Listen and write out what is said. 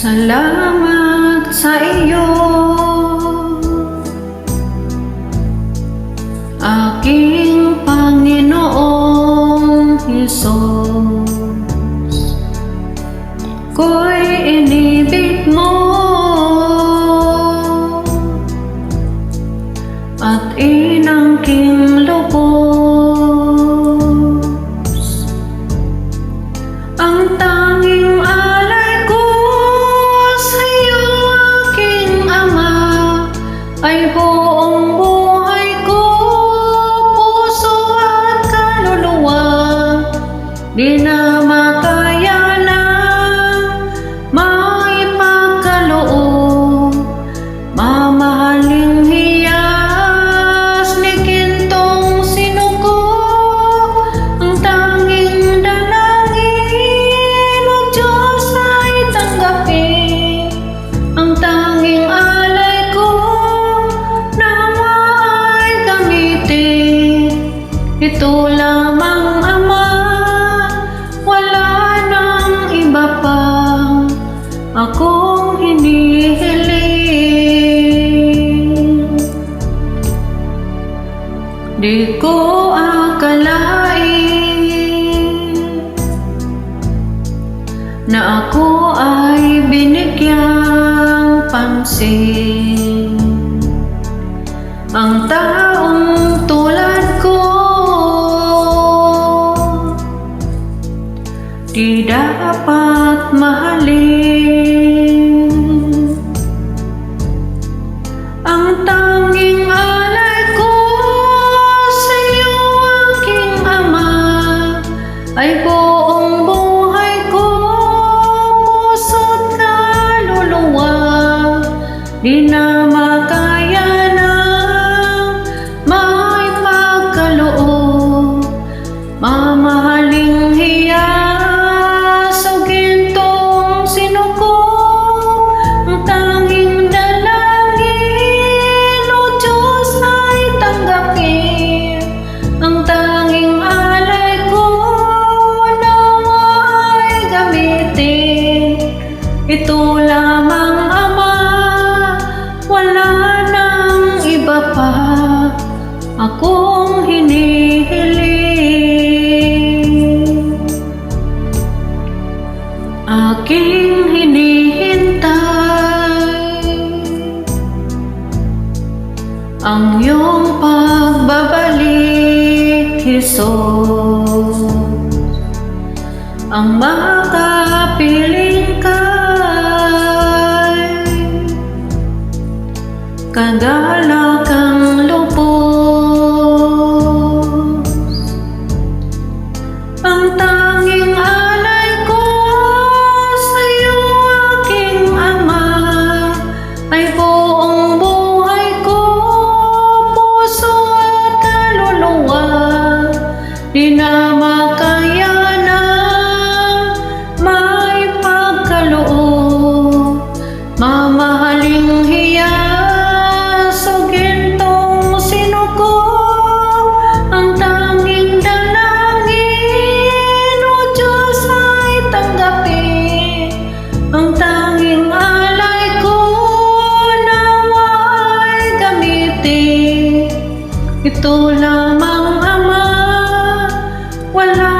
Salamat sa iyo, aking Panginoong Hesus. Ko'y inibig mo at inangking lubos. Ang tanging alay ko sa iyo, aking Ama, ay buong buhay ko, puso at kaluluwa. Di na makaya na maipagkaloob, mamahaling hiyas ni gintong sinuko. Ang tanging dalangin, O Diyos, ay tanggapin. Ang tanging alay ko, nawa ay gamitin. Ito lamang, Ama, wala nang iba pa akong hinihiling. Di ko akalain na ako ay binigyang pansin. Ang taong tulad ko di dapat mahalin. Ang tanging alay ko sa iyo, aking Ama, ay buong buhay ko, puso't kaluluwa. Di na makaya na maipagkaloob, mamahaling hiyas o gintong sinuko. Ang tanging dalangin, O Diyos, ay tanggapin. Ang tanging alay ko, nawa ay gamitin. Ito lamang, Ama, wala nang iba pa akong hinihiling. Aking hinihintay ang iyong pagbabalik, Hesus. Ang makapiling kay kagalakang lubos. Ang tanging alay ko sa iyo, aking Ama, ay buong buhay ko, puso at kaluluwa. Di na makaya na maipagkaloob, mamahaling hiyas o gintong sinuko. Ang tanging dalangin, O Diyos, ay tanggapin. Ang tanging alay ko, nawa ay gamitin. Ito lamang, Ama, wala